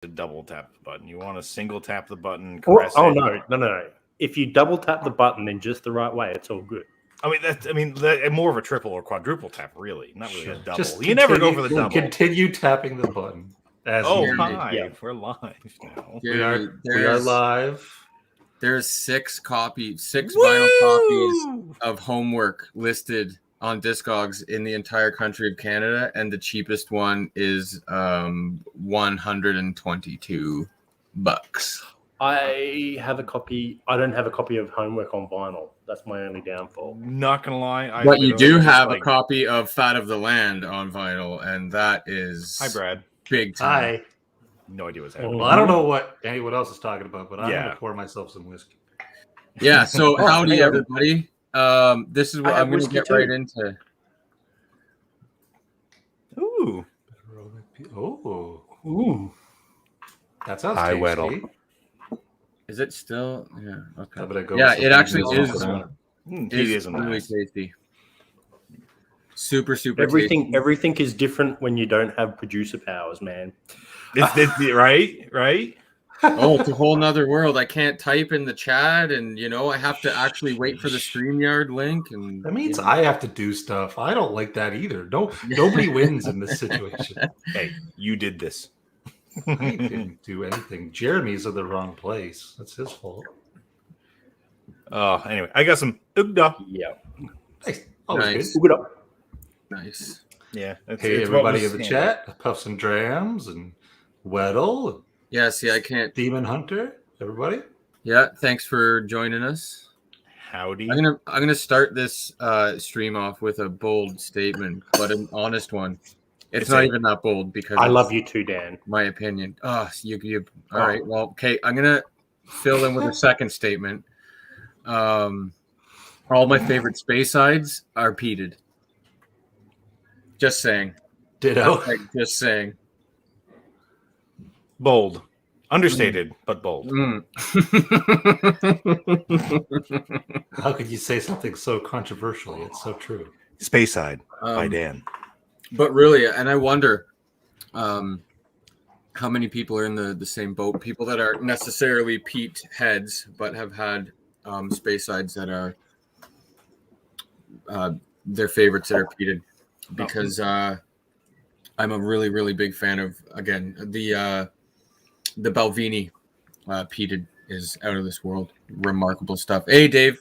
to double tap the button. You want to single tap the button, Oh, caress it. no. If you double tap the button in just the right way, it's all good. More of a triple or quadruple tap, really. Not really a double. Just You never go for the double. Continue tapping the button. Hi. Yeah. We're live now. We are live. There's six vinyl copies of Homework listed on Discogs in the entire country of Canada, and the cheapest one is $122. I have a copy. I don't have a copy of Homework on vinyl. That's my only downfall. Not gonna lie, But you do have a copy of Fat of the Land on vinyl, and that is Hi, Brad. Big time. Hi. No idea what's happening. Well, I don't know what anyone else is talking about, but I'm Yeah. going to pour myself some whiskey. Yeah. So howdy, everybody. This is what I'm going to get right into. Ooh. Ooh. That sounds Hi, tasty. Weddle. Is it still? Yeah. Okay. I'm gonna go Yeah, with it actually something is. else. It It's isn't really nice. tasty. Super tasty. Everything is different when you don't have producer powers, man. It's right. Oh, it's a whole nother world. I can't type in the chat, and I have to actually wait for the StreamYard link. And That means I have to do stuff. I don't like that either. Nobody wins in this situation. Hey, you did this. I didn't do anything. Jeremy's in the wrong place. That's his fault. Oh, anyway, I got some Ugda. Yeah. Nice. Always Nice. good. Look it up. Nice. Yeah. Hey, everybody in the chat. Puffs and Drams and Weddle, Yeah. See, I can't. Demon Hunter. Everybody. Yeah. Thanks for joining us. Howdy. I'm gonna start this stream off with a bold statement, but an honest one. It's not even that bold because I love you too, Dan. my opinion. Oh, you. All right. Well, okay. I'm gonna fill in with a second statement. All my favorite space sides are peated. Just saying. Ditto. Just saying. Bold. Understated, but bold. How could you say something so controversial? It's so true. Space Side by Dan. But really, and I wonder how many people are in the same boat. People that are necessarily peat heads, but have had space sides that are their favorites that are peated. Because I'm a really, really big fan of, again, the Balvenie peated is out of this world. Remarkable stuff. Hey, Dave.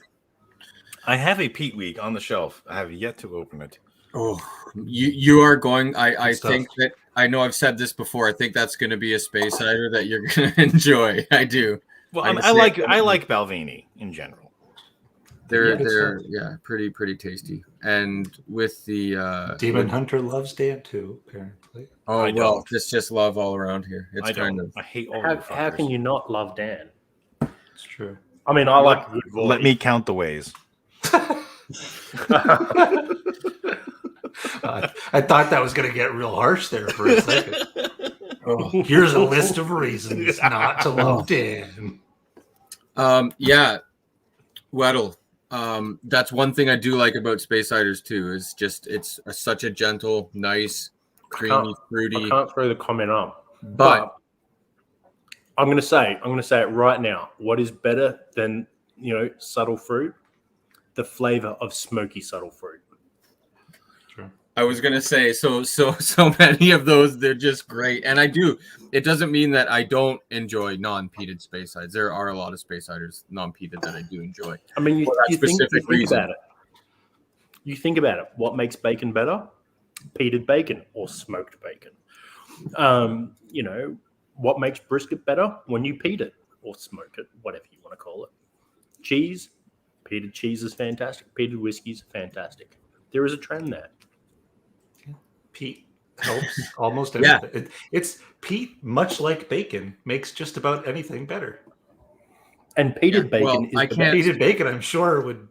I have a Pete Week on the shelf. I have yet to open it. Oh, you are going. I stuff. think that I know I've said this before. I think that's going to be a space cider that you're going to enjoy. I do. Well, I like Balvenie in general. They're stuff. pretty tasty. And with the Demon Hunter loves Dan too, apparently. oh I well, don't. it's just love all around here. It's I kind don't. of I hate all How, you how can fuckers. you not love Dan? It's true. I mean, I like a good voice. Let me count the ways. I thought that was going to get real harsh there for a second. Here's a list of reasons not to love Dan. yeah, Weddle. That's one thing I do like about space ciders too. Is just it's such a gentle, nice, creamy, I fruity. can't throw the comment up, But I'm going to say it right now. What is better than subtle fruit? The flavor of smoky subtle fruit. I was gonna say so many of those, they're just great. And I do. It doesn't mean that I don't enjoy non-peated space sides. There are a lot of space ciders non-peated that I do enjoy. I mean, For that you think reason. about it. You think about it. What makes bacon better? Peated bacon or smoked bacon. What makes brisket better? When you peat it or smoke it, whatever you want to call it. Cheese, peated cheese is fantastic. Peated whiskey is fantastic. There is a trend there. Peat helps almost Yeah. anything. It's peat, much like bacon, makes just about anything better. And peated Yeah, bacon well, is I the can't- best. Peated bacon, I'm sure, would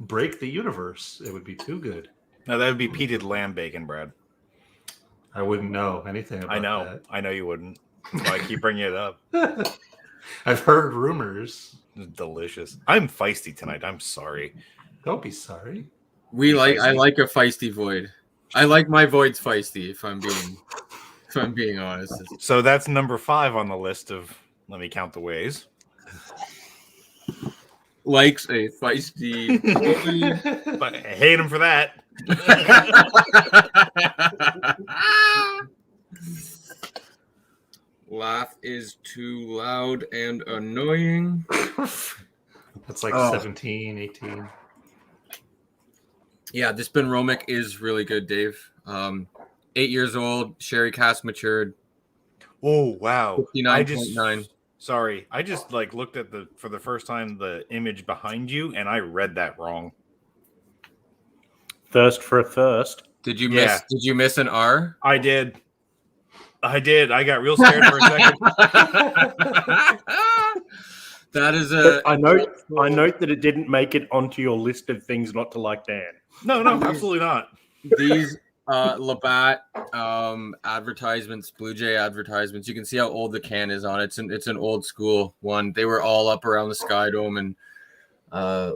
break the universe. It would be too good. No, that would be peated lamb bacon, Brad. I wouldn't know anything about I know. I know you wouldn't. That's why I keep bringing it up. that. I've heard rumors. It's delicious. I'm feisty tonight. I'm sorry. Don't be sorry. I like a feisty void. I like my voids feisty, if I'm being If I'm being honest. So that's number 5 on the list of. Let me count the ways. Likes a feisty. But I hate him for that. Laugh is too loud and annoying. That's like Oh. 17, 18. Yeah, this Ben Romick is really good, Dave. 8 years old, sherry cask matured, Oh wow! 59.9. Sorry, I just like looked at for the first time the image behind you, and I read that wrong. Thirst for a thirst. Did you Yeah. miss? Did you miss an R? I did. I got real scared for a second. That is But a. I note that it didn't make it onto your list of things not to like Dan. No, absolutely not. These Labatt advertisements, Blue Jay advertisements. You can see how old the can is on it. It's an old school one. They were all up around the Sky Dome and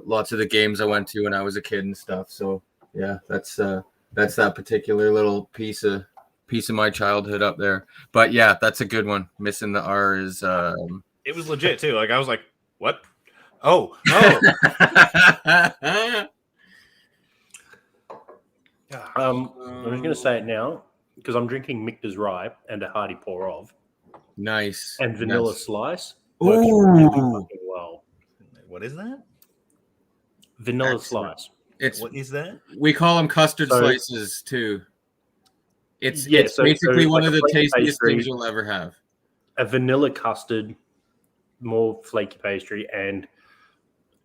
lots of the games I went to when I was a kid and stuff. So yeah, that's that particular little piece of my childhood up there. But yeah, that's a good one. Missing the R is It was legit too. Like I was like, "What? Oh!" I'm just going to say it now because I'm drinking Michter's Rye and a hearty pour of Nice. and vanilla Nice. slice. Ooh. Works really fucking well. What is that? Vanilla Excellent. slice. It's What is that? we call them custard So- slices too. It's Yeah, it's so basically it's one like of a the flaky tastiest pastry. things you'll ever have. A vanilla custard, more flaky pastry, and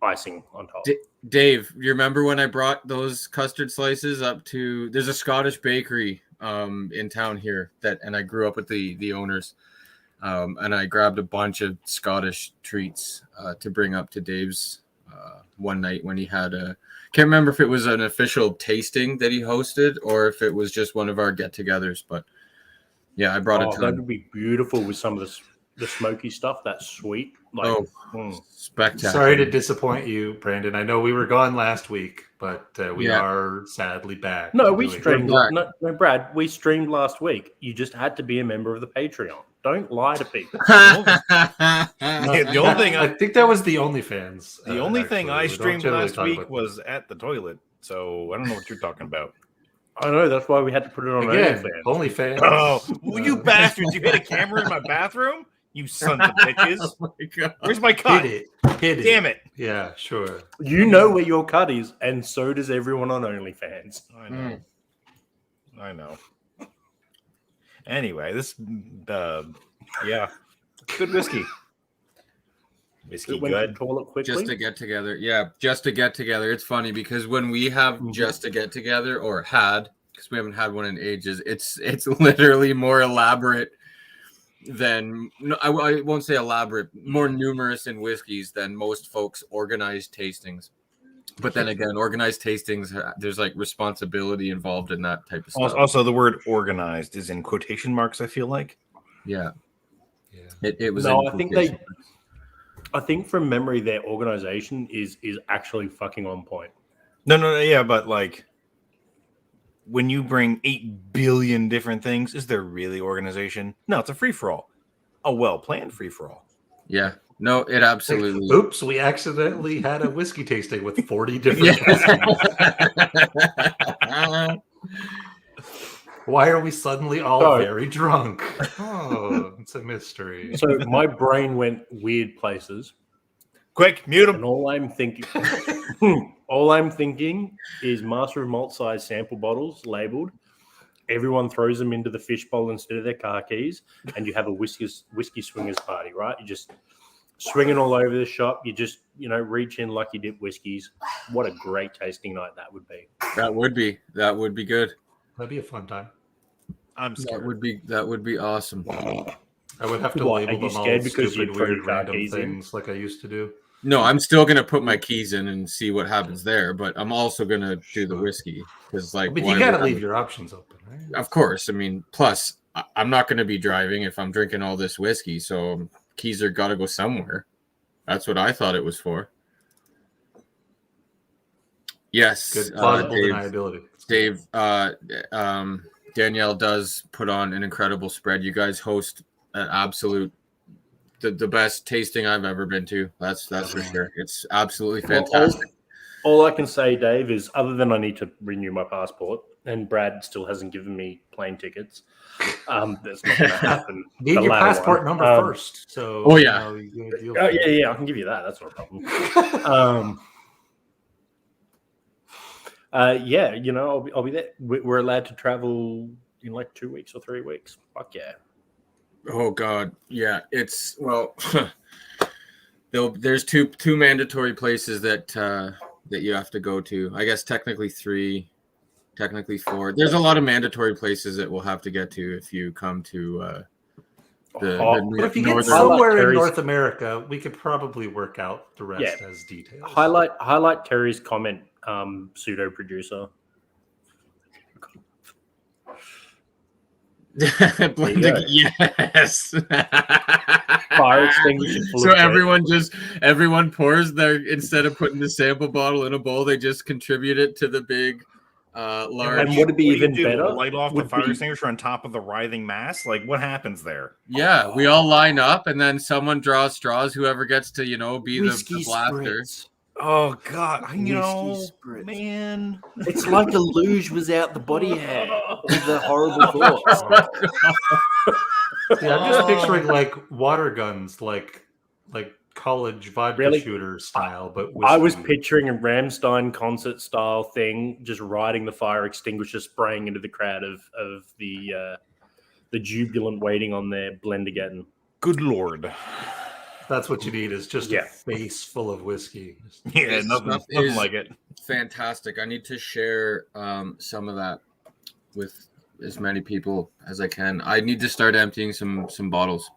icing on top. Dave, you remember when I brought those custard slices up to? There's a Scottish bakery in town here and I grew up with the owners, and I grabbed a bunch of Scottish treats to bring up to Dave's one night when he had a. Can't remember if it was an official tasting that he hosted or if it was just one of our get-togethers, but yeah, I brought a That ton. would be beautiful with some of the smoky stuff. That's sweet. Like, Oh, spectacular! Sorry to disappoint you, Brandon. I know we were gone last week, but we Yeah. are sadly back. No, to we doing streamed. Right. No, Brad, we streamed last week. You just had to be a member of the Patreon. Don't lie to people. The only thing I think that was the OnlyFans. The only thing actually. I We don't streamed generally last talk week about was at the toilet, so I don't know what you're talking about. I know that's why we had to put it on Again, OnlyFans. OnlyFans. Oh, well, you bastards! You hit a camera in my bathroom, you sons of bitches! Oh my God. Where's my cut? Hit it. Damn it! Yeah, sure. You know where your cut is, and so does everyone on OnlyFans. I know. I know. Anyway, this, yeah, good whiskey. Whiskey It went to the good. toilet quickly. Just to get together. Yeah, just to get together. It's funny because when we have just to get together or had, because we haven't had one in ages, it's literally more elaborate than, no, I won't say elaborate, more numerous in whiskeys than most folks' organized tastings. But then again, organized tastings, there's like responsibility involved in that type of stuff. Also, the word organized is in quotation marks, I feel like. Yeah. Yeah. It was. No, in I think quotation. I think from memory, their organization is actually fucking on point. No, yeah, but like, when you bring 8 billion different things, is there really organization? No, it's a free-for-all. A well-planned free-for-all. Yeah. No, it absolutely. Oops, we accidentally had a whiskey tasting with 40 different whiskeys. Why are we suddenly all Sorry. very drunk? Oh, it's a mystery. So my brain went weird places, Quick, mute and him. all I'm thinking is Master of Malt size sample bottles labeled. Everyone throws them into the fishbowl instead of their car keys, and you have a whiskey swingers party, right? You just swinging all over the shop. You just reach in Lucky Dip whiskeys. What a great tasting night that would be. That would be good. That'd be a fun time. I'm scared. That would be awesome. I would have to What, label are you them all scared because stupid, you throw weird, your car random keys in? things like I used to do. No, I'm still gonna put my keys in and see what happens there, but I'm also gonna do the whiskey because, like, But why you got to would I- leave your options open, right? Of course, I mean, plus I'm not gonna be driving if I'm drinking all this whiskey, so keys are gotta go somewhere. That's what I thought it was for. Yes, Good plausible Dave. deniability. Dave, Danielle does put on an incredible spread. You guys host an absolute the best tasting I've ever been to. That's for sure. It's absolutely fantastic. All I can say, Dave, is other than I need to renew my passport, and Brad still hasn't given me plane tickets. That's not going to happen. Need The your latter passport one. number first. So, Oh, yeah. Yeah, I can give you that. That's not a problem. Yeah, I'll be there. We're allowed to travel in like 2 weeks or 3 weeks. Fuck yeah. Oh God, yeah. It's there's two mandatory places that you have to go to. I guess technically 3, technically 4. There's a lot of mandatory places that we'll have to get to if you come to But if you get northern. somewhere in Terry's- North America, we could probably work out the rest as details. Highlight Terry's comment, pseudo producer. Blending, yes. Fire extinguisher full So of bread. everyone pours their, instead of putting the sample bottle in a bowl, they just contribute it to the big large. And would it be What do you even do? better? Light off the would fire be- extinguisher on top of the writhing mass? Like, what happens there? Yeah, we all line up, and then someone draws straws. Whoever gets to be the Whiskey blaster. spritz. Oh God, Whiskey spritz. man. It's like a luge was out the body hair with the horrible thoughts. Yeah, I'm just picturing like water guns, like college vodka Really? shooter style. But I was whiskey. picturing a Rammstein concert style thing, just riding the fire extinguisher, spraying into the crowd of the jubilant waiting on their Blendergeddon. Good Lord. That's what you need is just Yeah. a face full of whiskey. Yeah, This nothing stuff is- like it. Fantastic. I need to share some of that with as many people as I can. I need to start emptying some bottles.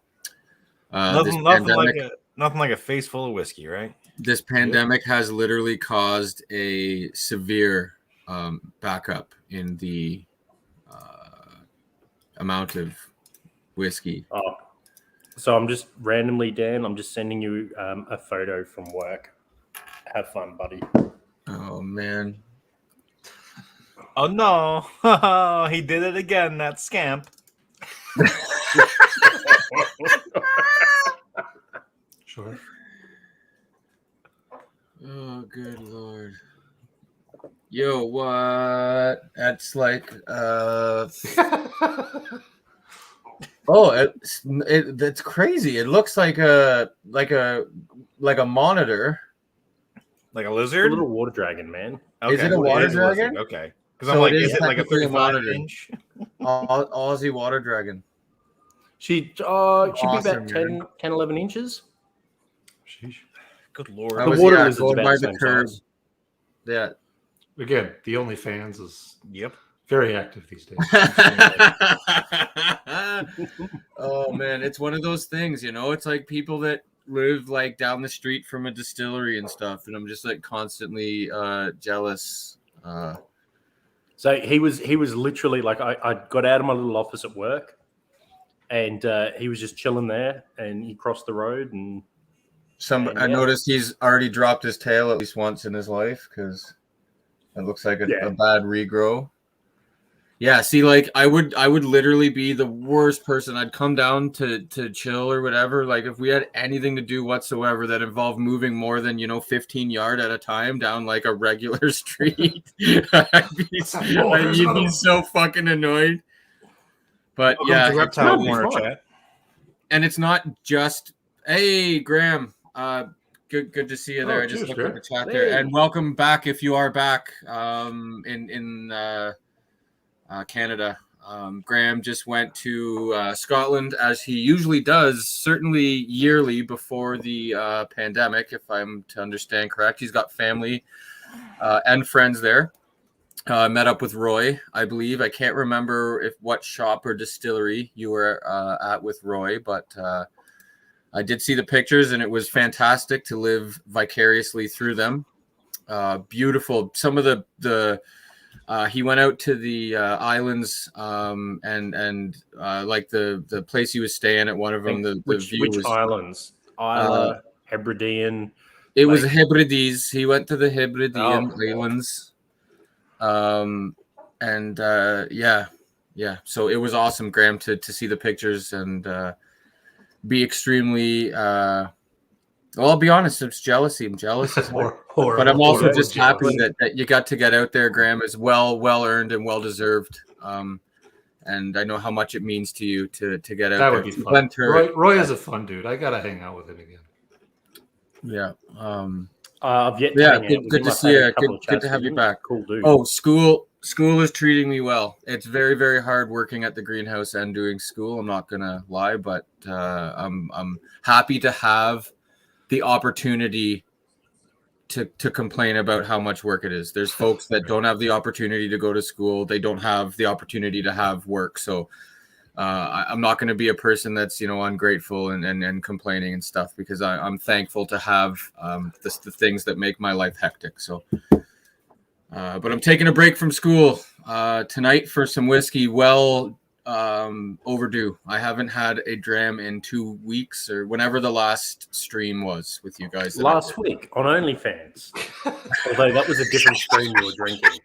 Nothing like a face full of whiskey, right? This pandemic has literally caused a severe backup in the amount of whiskey. Oh, so I'm just randomly, Dan. I'm just sending you a photo from work. Have fun, buddy. Oh man. Oh no, he did it again, that scamp. Sure. Oh good Lord. Yo, what? That's like that's crazy. It looks like a monitor. Like a A lizard? little water dragon, man. Is it a water is a lizard, dragon? Okay. Because So I'm like, it is is it like a technically a 35 monitor. inch? Aussie water dragon. She'd be Awesome, about 10, man. 10, 11 inches. Sheesh. Good Lord. I The was, water yeah, lizard's going about by the the same curve. size. Yeah. Again, the OnlyFans is Yep. very active these days. Oh man, it's one of those things, it's like people that live like down the street from a distillery and stuff, and I'm just like constantly jealous. So he was literally like, I got out of my little office at work, and he was just chilling there, and he crossed the road, and I noticed he's already dropped his tail at least once in his life because it looks like a bad regrow. Yeah, see, like I would literally be the worst person. I'd come down to chill or whatever. Like if we had anything to do whatsoever that involved moving more than 15 yards at a time down like a regular street, you'd be so fucking annoyed. But Welcome yeah, to Reptile it's Corner fun. chat. and it's not just hey Graham. Good to see you there. Oh, I just cheers, looked at Graham. the chat there, and welcome back if you are back in Canada. Graham just went to Scotland as he usually does, certainly yearly before the pandemic, if I'm to understand correct. He's got family and friends there. Met up with Roy, I believe. I can't remember what shop or distillery you were at with Roy, but I did see the pictures, and it was fantastic to live vicariously through them. Beautiful. Some of the he went out to the islands and like the place he was staying at. One of them, the view which was islands? Isla, Hebridean. it was Hebrides. He went to the Hebridean Oh. Islands. Yeah, yeah, so it was awesome, Graham, to see the pictures and be extremely. Well, I'll be honest, it's jealousy. I'm jealous as hell. But I'm also just happy that you got to get out there, Graham. Is well earned and well deserved. And I know how much it means to you to get out That there. would be fun. Roy is a fun dude. I gotta hang out with him again. Yeah. I've yet to Yeah, hang out with good him. to I've see had a you. couple of Good chats to have with you him. back. Cool dude. Oh, school is treating me well. It's very, very hard working at the greenhouse and doing school. I'm not gonna lie, but I'm happy to have the opportunity to complain about how much work it is. There's folks that don't have the opportunity to go to school. They don't have the opportunity to have work. So I'm not going to be a person that's, ungrateful and complaining and stuff, because I'm thankful to have the things that make my life hectic. So, but I'm taking a break from school tonight for some whiskey. Well, overdue. I haven't had a dram in 2 weeks, or whenever the last stream was with you guys. Last week on OnlyFans. Although that was a different stream you were drinking.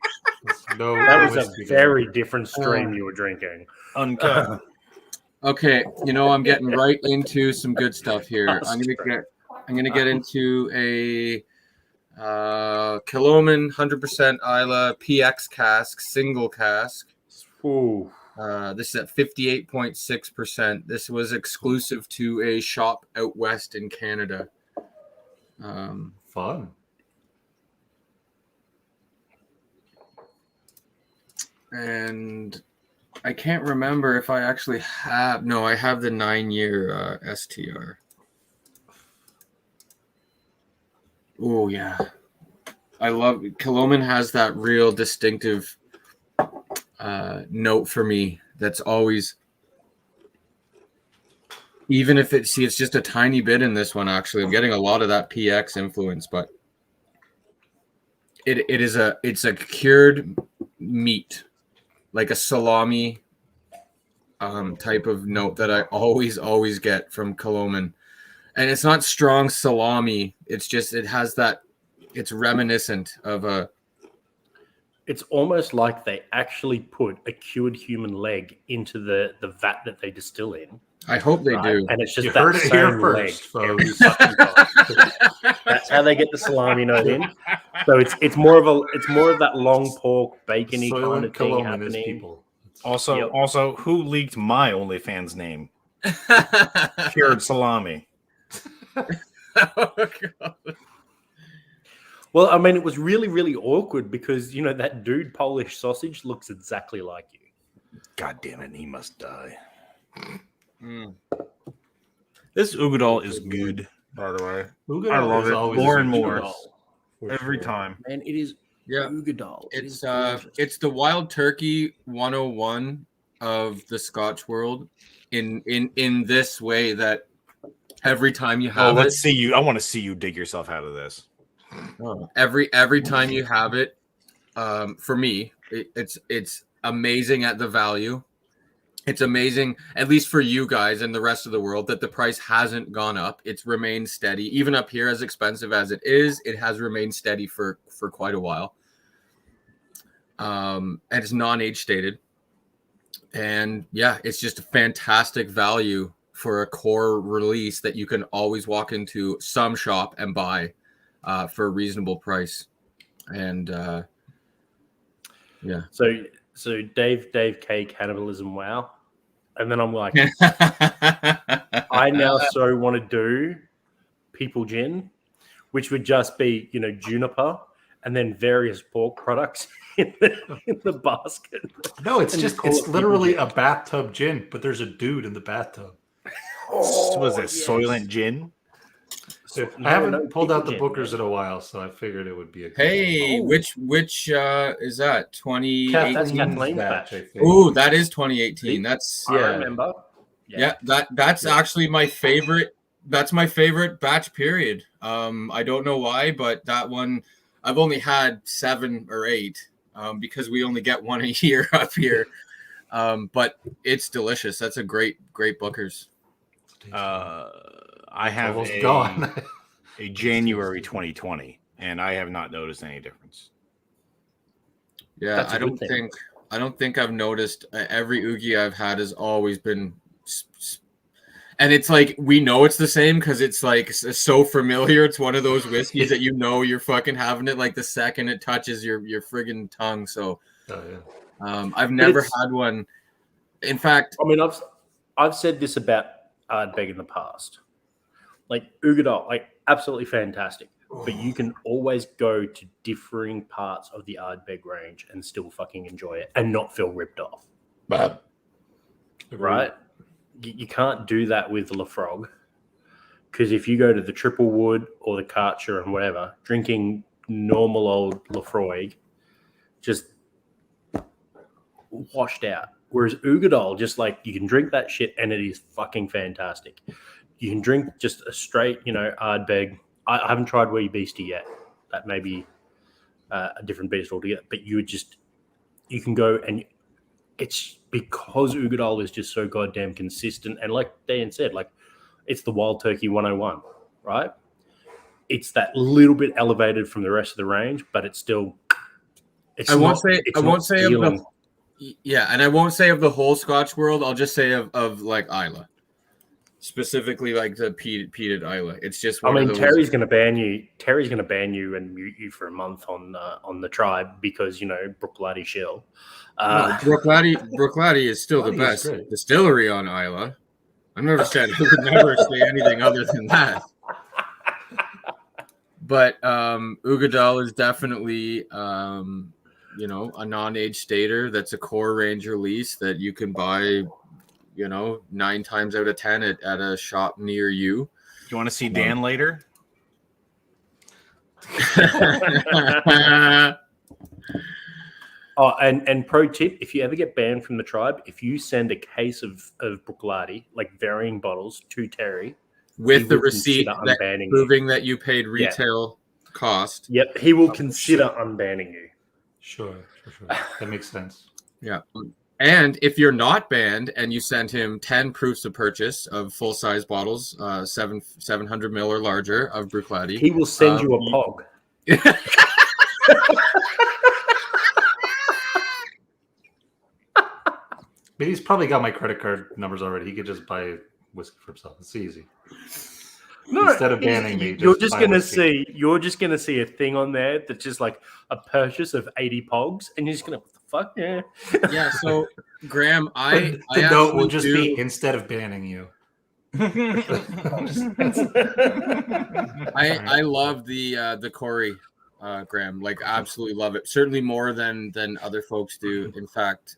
That was a very different stream you were drinking. Uncut. Okay, I'm getting right into some good stuff here. I'm gonna get into a Killoman 100% Isla PX cask, single cask. Ooh. This is at 58.6%. This was exclusive to a shop out west in Canada. Fun. And I can't remember if I actually have. No, I have the 9-year STR. Oh yeah, I love Killoman. Has that real distinctive note for me. That's always, even if it's just a tiny bit in this one. Actually, I'm getting a lot of that PX influence, but it's a cured meat, like a salami type of note that I always get from Killoman. And it's not strong salami. It's just, it has that, it's reminiscent of a. It's almost like they actually put a cured human leg into the vat that they distill in. I hope they do. And it's just You that heard it same here leg first, every folks. fucking time. That's how they get the salami note in. So it's more of that long pork bacony kind of thing happening. People. Also, who leaked my OnlyFans name? Cured salami. Oh, God. Well, I mean, it was really, really awkward because, that dude Polish sausage looks exactly like you. God damn it, he must die. Mm. This Ugadal is good, by the way. Ugadal I love is it always more a and good more Ugadal, for every sure. time. Man, it is Yeah. Ugadal. It's the Wild Turkey 101 of the Scotch world in this way, that every time you have Let's see you. I want to see you dig yourself out of this. every time you have it, for me, it's amazing at the value. It's amazing, at least for you guys and the rest of the world, that the price hasn't gone up. It's remained steady. Even up here, as expensive as it is, it has remained steady for quite a while. And it's non-age stated. And yeah, it's just a fantastic value for a core release that you can always walk into some shop and buy for a reasonable price. And yeah. So Dave K cannibalism, wow. And then I'm like, I now so want to do people gin, which would just be, juniper and then various pork products in the basket. No, it's And just, call it's it literally people a bathtub gin, but there's a dude in the bathtub. Was it Soylent Gin? I haven't pulled out the people bookers gin. in a while, so I figured it would be a good Hey, Oh. which is that? 2018? That's Kathleen's batch. I think. Ooh, that is 2018. That's I remember. yeah. That's actually my favorite. That's my favorite batch period. I don't know why, but that one I've only had 7 or 8 because we only get one a year up here. But it's delicious. That's a great bookers. I have Almost gone. a January 2020, and I have not noticed any difference. Yeah, That's a I good don't thing. think I don't think I've noticed every Oogie I've had has always been, and it's like we know it's the same because it's like so familiar. It's one of those whiskeys that you know you're fucking having it like the second it touches your friggin' tongue. So, I've never had one. In fact, I mean, I've said this about Ardbeg in the past. Like Ugadal, like absolutely fantastic, but you can always go to differing parts of the Ardbeg range and still fucking enjoy it and not feel ripped off. Right? You can't do that with Lafrogue, because if you go to the Triple Wood or the Karcher and whatever, drinking normal old Lafroig, just washed out. Whereas Ugadal, just like you can drink that shit and it is fucking fantastic. You can drink just a straight, Ardbeg. I haven't tried Wee Beastie yet. That may be a different beast altogether. But you can go and it's because Ugadal is just so goddamn consistent. And like Dan said, like it's the Wild Turkey 101, right? It's that little bit elevated from the rest of the range, but it's still. I won't say of the whole Scotch world. I'll just say of like Islay. Specifically, like the peated Islay. It's just. Terry's going to ban you. Terry's going to ban you and mute you for a month on the tribe because Bruichladdich Shell. Bruichladdich is still the best distillery on Islay. I never said I would never say anything other than that. But Ugadal is definitely a non-age stater. That's a core range release that you can buy. 9 times out of 10 at a shop near you. You want to see Dan later? Oh, and pro tip, if you ever get banned from the tribe, if you send a case of Bruichladdich, like varying bottles, to Terry with the receipt proving that you paid retail cost. Yep, he will consider unbanning you. Sure. That makes sense. Yeah. And if you're not banned and you send him 10 proofs of purchase of full-size bottles, 700 ml or larger of Bruichladdich, he will send you a pog. But he's probably got my credit card numbers already. He could just buy whiskey for himself. It's easy. Instead of banning me, you're just gonna see a thing on there that's just like a purchase of 80 pogs, and you're just gonna, what the fuck? Yeah. So Graham, the note will just be instead of banning you. I love the Corey, Graham. Like absolutely love it. Certainly more than other folks do. In fact,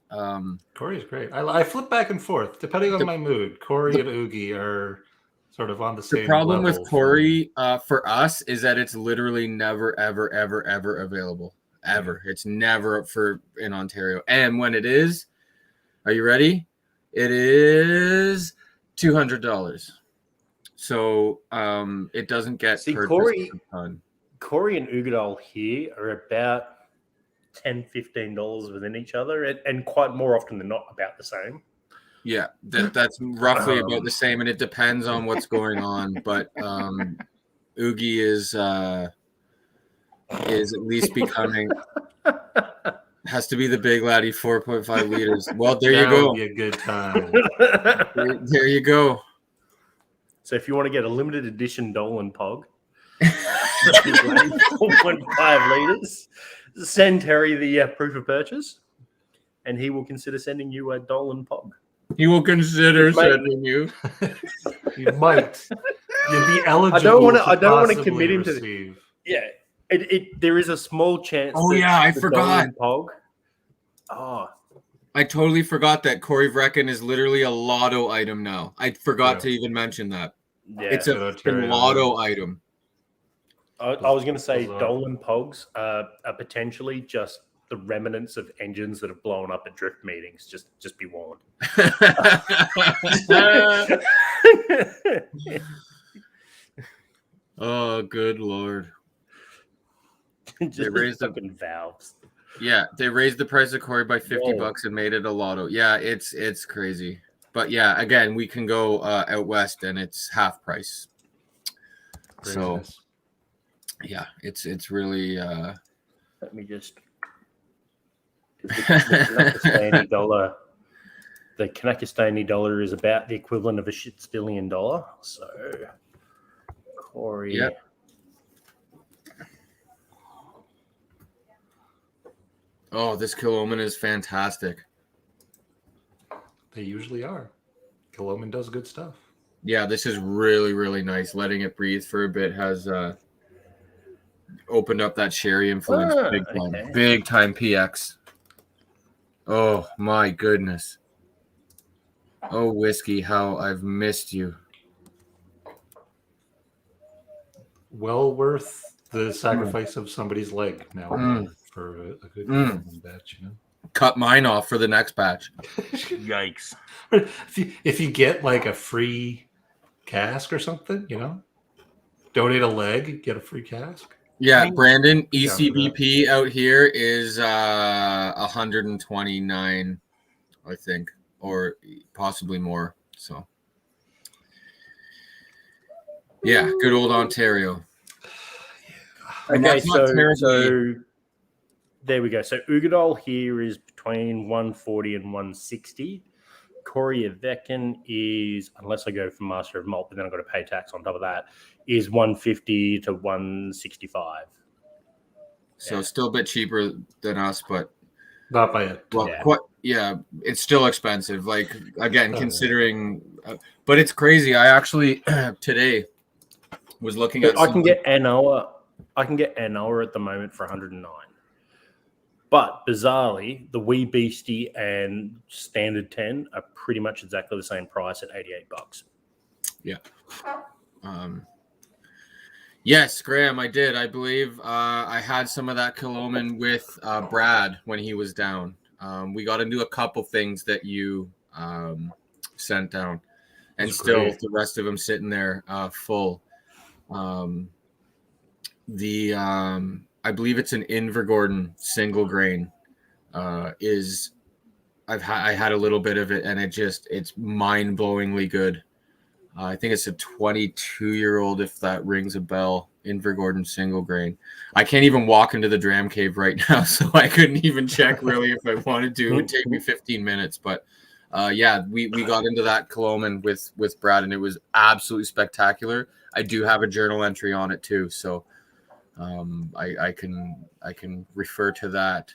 Corey's great. I flip back and forth depending on my mood. Corey and Oogie are sort of on the same. The problem level with Corey for us is that it's literally never, ever, ever, ever available. Ever. It's never in Ontario. And when it is, are you ready? It is $200. So it doesn't get Corey and Ugadal here are about $10-15 within each other, and quite more often than not about the same. Yeah, that's roughly about the same, and it depends on what's going on. But Oogie is at least becoming has to be the big laddie 4.5 liters. Well, there you go. Would be a good time. There you go. So if you want to get a limited edition Dolan Pog, 4.5 liters, send Terry the proof of purchase, and he will consider sending you a Dolan Pog. He will consider sending you. You might. You'd be eligible. I don't want to commit him receive. to. Yeah, there is a small chance. Oh yeah, I forgot. Pog. Oh, I totally forgot that Corey Vrecken is literally a lotto item now. I forgot to even mention that. Yeah, it's a lotto item. I was going to say Dolan Pogs are potentially just the remnants of engines that have blown up at drift meetings. Just be warned. Oh, good Lord. They raised fucking valves. Yeah, they raised the price of Corey by $50 and made it a lotto. Yeah, it's crazy. But yeah, again, we can go out west and it's half price. So yeah, it's really let me just The Kanakistani dollar is about the equivalent of a $6 dollar. So, Corey. Yep. Oh, this Killoman is fantastic. They usually are. Killoman does good stuff. Yeah, this is really, really nice. Letting it breathe for a bit has opened up that sherry influence big time. Okay. Big time PX. Oh, my goodness. Oh, whiskey, how I've missed you. Well worth the sacrifice of somebody's leg now for a good Killoman batch, you know. Cut mine off for the next batch. Yikes. If you get like a free cask or something, you know, donate a leg, get a free cask. Yeah, Brandon, Yeah, ECBP out here is 129, I think, or possibly more. So, yeah, good old Ontario. And Okay, that's not terribly- so there we go. So Ugadal here is between 140 and 160. Koryavekin is, unless I go for Master of Malt, but then I've got to pay tax on top of that, is 150 to 165. So still a bit cheaper than us, but Not by it. well, Yeah. it's still expensive. Like again, considering, but it's crazy. I actually today was looking at. I can get Anoa. I can get Anoa at the moment for 109. But bizarrely, the Wee Beastie and Standard 10 are pretty much exactly the same price at $88. Yeah. Yes, Graham, I did. I believe I had some of that Killoman with Brad when he was down. We got into a couple things that you sent down, and That's still great. the rest of them sitting there full. I believe it's an Invergordon single grain. I had a little bit of it, and it's mind-blowingly good. I think it's a 22-year-old, if that rings a bell. Invergordon single grain. I can't even walk into the Dram Cave right now, so I couldn't even check really if I wanted to. It would take me 15 minutes, but yeah, we got into that Killoman with Brad, and it was absolutely spectacular. I do have a journal entry on it too, so I can refer to that.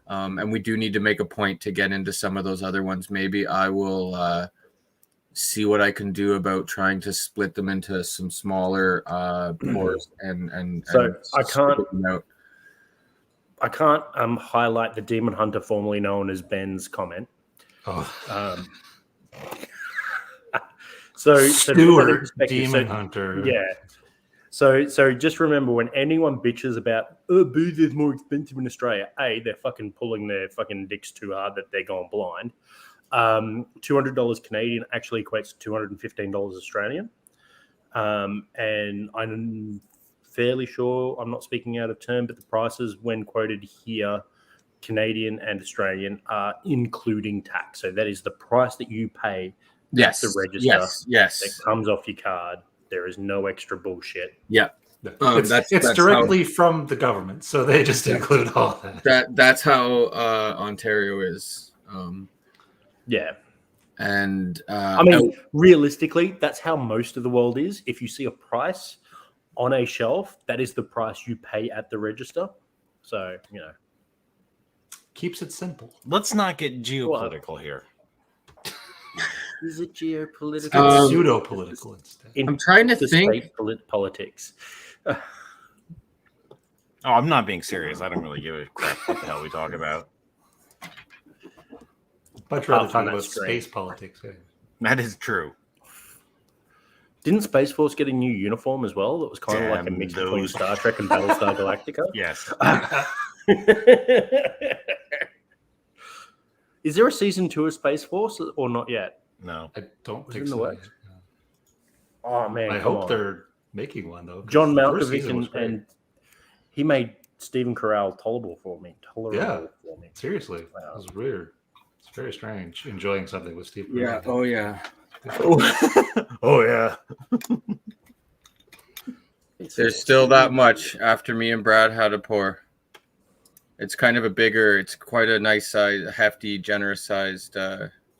And we do need to make a point to get into some of those other ones. Maybe I will see what I can do about trying to split them into some smaller pours and So I can't- split them out. I can't highlight the Demon Hunter, formerly known as Ben's comment. Oh, So to put that in Stewart, perspective, Demon Hunter. Yeah. So just remember, when anyone bitches about booze is more expensive in Australia, they're fucking pulling their fucking dicks too hard that they're going blind. $200 Canadian actually equates to $215 Australian. And I'm fairly sure, I'm not speaking out of turn, but the prices when quoted here, Canadian and Australian, are including tax. So that is the price that you pay Yes, the register yes. that comes off your card. There is no extra bullshit. Yeah. It's That's directly from the government, so they just include all that. That's how Ontario is. Yeah. And I mean, realistically, that's how most of the world is. If you see a price on a shelf, that is the price you pay at the register. So, Keeps it simple. Let's not get geopolitical here. Is it geopolitical? It's pseudo political instead. I'm trying to think. Politics. Oh, I'm not being serious. I don't really give a crap what the hell we talk about. Much rather Apart from talk that about strain. space politics. Eh? That is true. Didn't Space Force get a new uniform as well? That was kind of like a Damn mix between those- Star Trek and Battlestar Galactica. Yes. Is there a season 2 of Space Force or not yet? No. I don't Was think it in the so. works? Oh man, I come hope on. they're making one though. 'cause John the first Malkovich season was great. and he made Stephen Carell tolerable for me. For me. Seriously, Wow. it was weird. It's very strange enjoying something with Steve. Yeah. Carell. Oh yeah. Oh yeah. There's still that much after me and Brad had a pour. It's kind of a bigger. It's quite a nice size, hefty, generous sized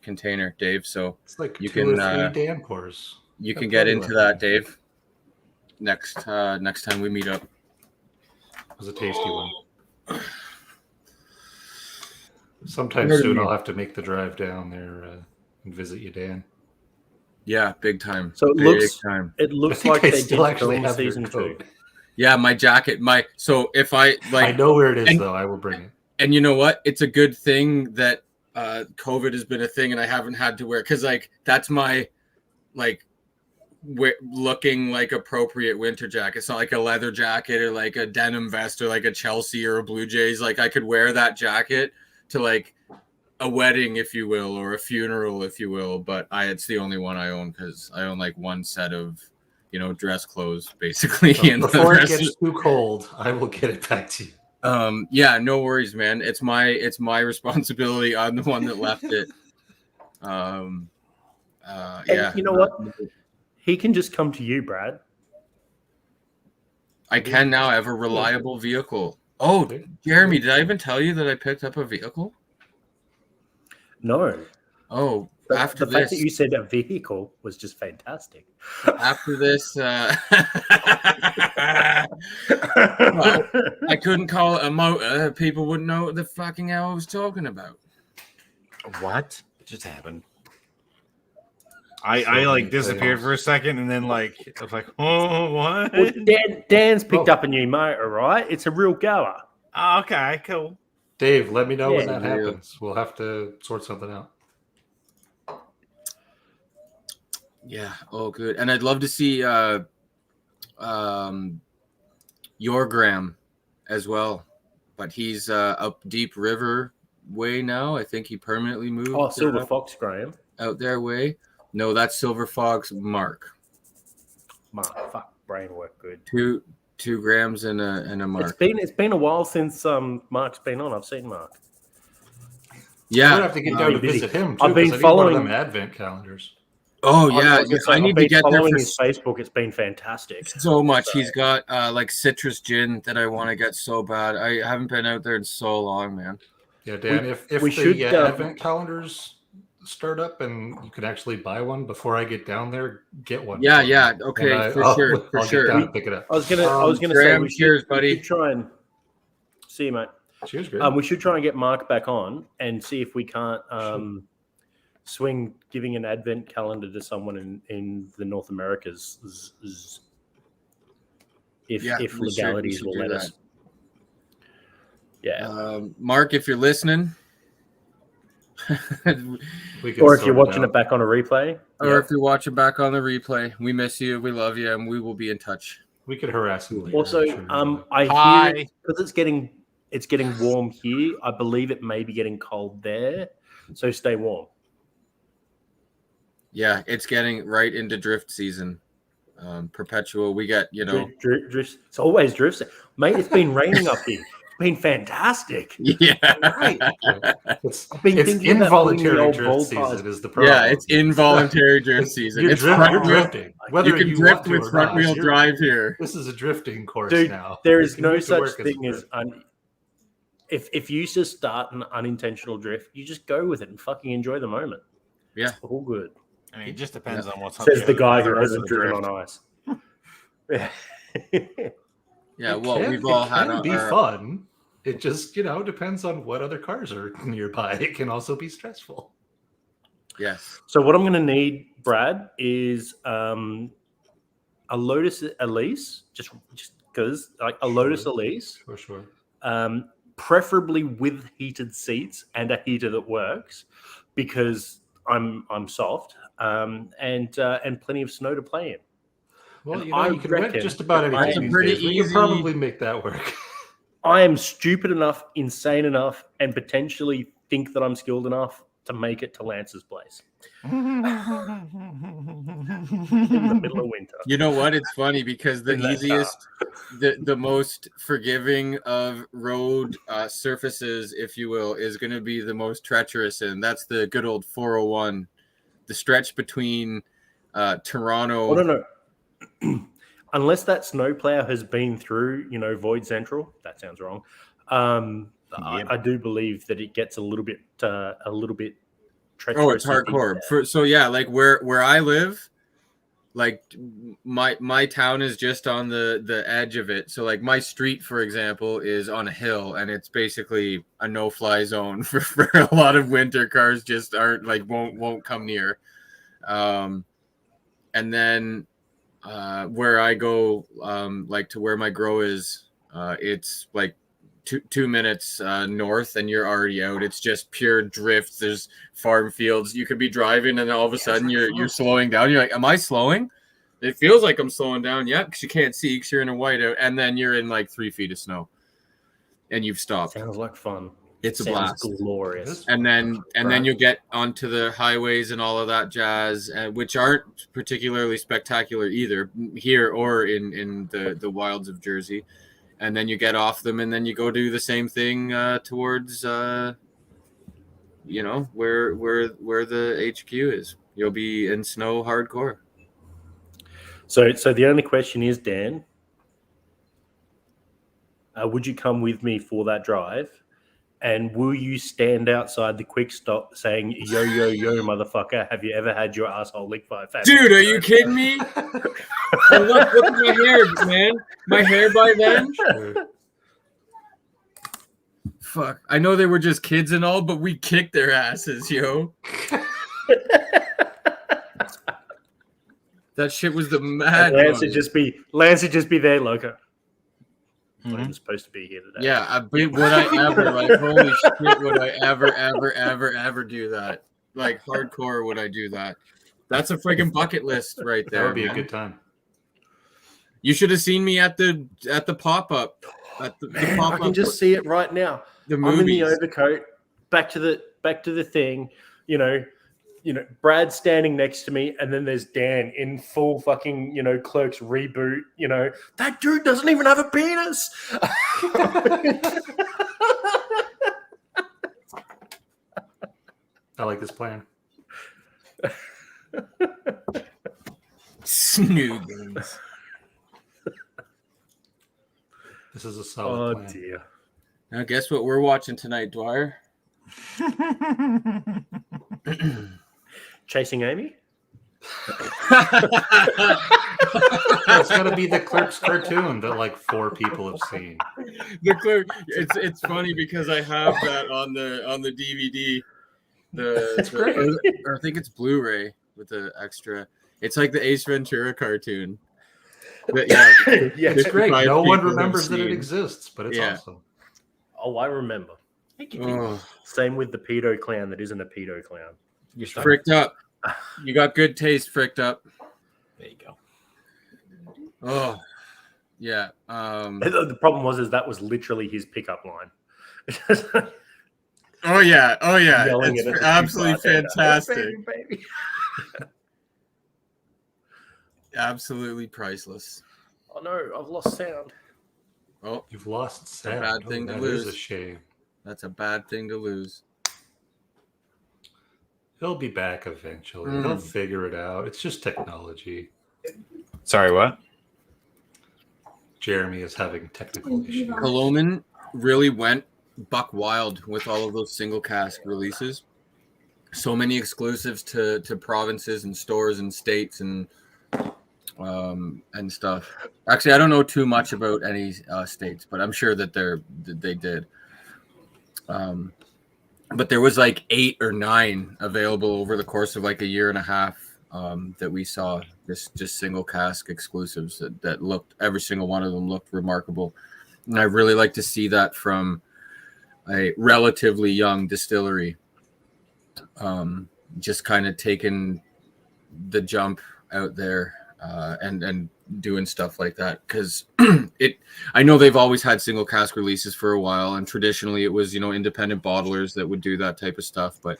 container, Dave. So It's like you 2 or can 3 Dan pours. you can I'll get tell you into what. that, Dave. Next time we meet up. It was a tasty one. Sometime soon I'll have to make the drive down there and visit you, Dan. Yeah, big time. So it big looks time. it I looks think like I they still did actually film have your season 2. coat. Yeah, my jacket. So if I I know where it is, and- though. I will bring it. and you know what? It's a good thing that COVID has been a thing, and I haven't had to wear because like that's my like looking like appropriate winter jacket. It's not like a leather jacket or like a denim vest or like a Chelsea or a Blue Jays. Like I could wear that jacket to like a wedding, if you will, or a funeral, if you will. But it's the only one I own because I own like one set of dress clothes basically. So and the before it rest gets too cold, I will get it back to you. yeah, no worries, man. It's my responsibility. I'm the one that left it. Yeah. You know what? He can just come to you, Brad. I can now have a reliable vehicle. Oh, Jeremy, did I even tell you that I picked up a vehicle? No. Oh, But after the fact this, that you said a vehicle was just fantastic. after this, well, I couldn't call it a motor. People wouldn't know what the fucking hell I was talking about. What just happened? I like disappeared for a second, and then like I was like, oh, what? Well, Dan's picked up a new motor, right? It's a real goer. Oh, okay, cool. Dave, let me know when Yeah, that real. happens. We'll have to sort something out. Yeah. Oh, good. And I'd love to see your Graham as well, but he's up Deep River way now. I think he permanently moved. Oh, Silver Fox, Graham. Out their way. No, that's Silver Fox Mark. Mark, fuck, brain work good. 2 grams and a Mark. It's been a while since Mark's been on. I've seen Mark. Yeah. I'm gonna have to get down to busy. visit him too. I've been 'cause I need one of following- them advent calendars. Oh yeah, was gonna say, I I've need to been get there following for his Facebook. It's been fantastic. so much. So- He's got like citrus gin that I want to get so bad. I haven't been out there in so long, man. Yeah, Dan. If we the should, advent calendars start up and you can actually buy one before I get down there, get one. Yeah, for me. yeah, And okay, I'll for get sure. down and pick it up. I was gonna say Graham, we should, cheers, buddy. we should try and see you, mate. Cheers, Graham. We should try and get Mark back on and see if we can't swing giving an advent calendar to someone in the North Americas if Yeah, we should legalities will do let that. us. Yeah. Mark, if you're listening, We can Or if sort you're watching out. it back on a replay. or if you're watching back on the replay, we miss you, we love you, and we will be in touch. We could harass him later. Also, I'm sure. I Hi. hear because it's getting warm here. I believe it may be getting cold there, so stay warm. Yeah, it's getting right into drift season. Perpetual. We got, Drift. It's always drifts, mate. It's been raining up here. It's been fantastic. yeah, Right. It's, I've been it's thinking about putting the involuntary old drift ball season ties. is the problem. yeah. It's involuntary drift season. You're, It's you're front wheel. drifting. Whether You can want drift to with or front not, wheel you're- drive here. This is a drifting course Dude, now. there You is can no make it such work a thing as drift. if you just start an unintentional drift, you just go with it and fucking enjoy the moment. Yeah. It's all good. I mean, it just depends on what's Says the guy who other hasn't end of the driven drift. on ice. Yeah, It well, can- we've all it had can be our, fun. It just depends on what other cars are nearby. It can also be stressful. yes. So what I'm going to need, Brad, is a Lotus Elise, just because like a Lotus Sure. Elise, Sure. preferably with heated seats and a heater that works, because I'm soft, and plenty of snow to play in. Well, And you I can rent reckon just about if anything. I- these pretty days. We easy- can probably make that work. I am stupid enough, insane enough, and potentially think that I'm skilled enough to make it to Lance's place in the middle of winter. You know what? It's funny because the In that easiest, the most forgiving of road surfaces, if you will, is going to be the most treacherous, and that's the good old 401, the stretch between Toronto. Oh, no. Unless that snowplow has been through, Void Central, that sounds wrong. I do believe that it gets a little bit treacherous. Oh, it's hardcore. Like where I live, like my town is just on the edge of it. So like my street, for example, is on a hill, and it's basically a no-fly zone for a lot of winter. Cars just aren't like won't come near. And then where I go, like to where my grow is, it's like 2 minutes north, and you're already out. It's just pure drift. There's farm fields. You could be driving, and all of a sudden you're slowing down. You're like, am I slowing? It feels like I'm slowing down. Yeah, because you can't see, because you're in a whiteout, and then you're in like 3 feet of snow, and you've stopped. Sounds like fun. It's a blast. Glorious. And then you get onto the highways and all of that jazz, which aren't particularly spectacular either here or in the wilds of Jersey. And then you get off them, and then you go do the same thing towards where the HQ is. You'll be in snow hardcore. So the only question is, Dan, would you come with me for that drive? And will you stand outside the quick stop saying, yo, yo, yo, motherfucker, have you ever had your asshole licked by a fat dude, are you kidding me? And look at my hair, man. My hair by then? Fuck. I know they were just kids and all, but we kicked their asses, yo. That shit was the mad. Lance would just be there, loco. I'm supposed to be here today. Yeah, would I ever, like, holy shit, would I ever do that? Like, hardcore, would I do that? That's a freaking bucket list right there. That would be man. a good time. You should have seen me at the pop-up. Man, I can just see it right now. The I'm in the movies. overcoat, back to the thing, Brad standing next to me, and then there's Dan in full fucking, Clerks reboot, that dude doesn't even have a penis. I like this plan. Snoogans. This is a solid plan. Dear. Now, guess what we're watching tonight, Dwyer? Chasing Amy? It's got to be the Clerks cartoon that like 4 people have seen. The Clerk. It's funny because I have that on the DVD. It's great. Or I think it's Blu-ray with the extra. It's like the Ace Ventura cartoon. But yeah, It's great. No one people have remembers that it seen. exists, but it's awesome. Oh, I remember. Oh, Same with the pedo clown that isn't a pedo clown. You're stuck. fricked up. You got good taste, fricked up. There you go. Oh, yeah. The problem was that was literally his pickup line. Oh yeah. Yelling It's at a absolutely bartender. fantastic. Baby. Absolutely priceless. Oh no, I've lost sound. Oh, You've lost sound. bad thing to That lose. is a shame. that's a bad thing to lose. He'll be back eventually. He'll figure it out. It's just technology. Sorry, what? Jeremy is having technical issues. Coloman really went buck wild with all of those single cask releases. So many exclusives to provinces and stores and states and stuff. Actually, I don't know too much about any states, but I'm sure that they did. But there was like 8 or 9 available over the course of like a year and a half that we saw. Just single cask exclusives that looked, every single one of them looked remarkable. And I really like to see that from a relatively young distillery. Just kind of taking the jump out there and doing stuff like that, because I know they've always had single cask releases for a while, and traditionally it was independent bottlers that would do that type of stuff, but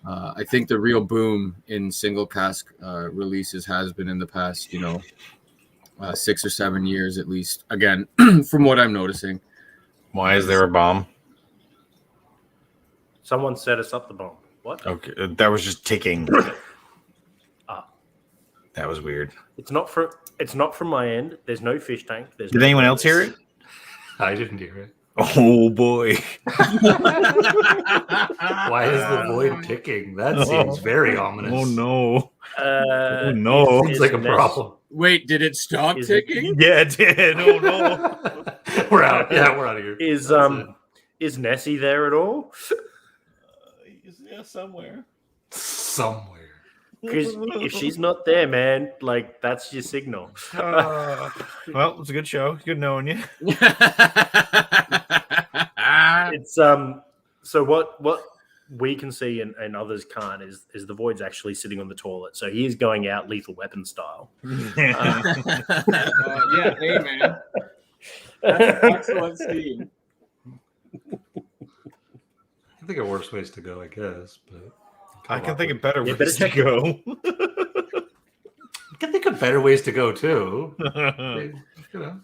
I think the real boom in single cask releases has been in the past 6 or 7 years at least, again from what I'm noticing. Why is there a bomb? Someone set us up the bomb. What? Okay, that was just ticking. That was weird. It's not from my end. There's no fish tank. Did anyone else hear it? I didn't hear it. Oh boy. Why is the void ticking? That seems very ominous. Oh no. Oh no. Seems like a problem. Wait, did it stop Is it- ticking? Yeah, it did. Oh no. We're out. Yeah, we're out of here. Is Nessie there at all? Yeah, somewhere. Somewhere. Because if she's not there, man, like that's your signal. Well, it's a good show. Good knowing you. It's so what we can see and others can't is the void's actually sitting on the toilet. So he is going out Lethal Weapon style. Yeah, hey man. That's an excellent scene. I think of worse ways to go, I guess, but I can think of better Yeah, ways better to go. I can think of better ways to go too. You know.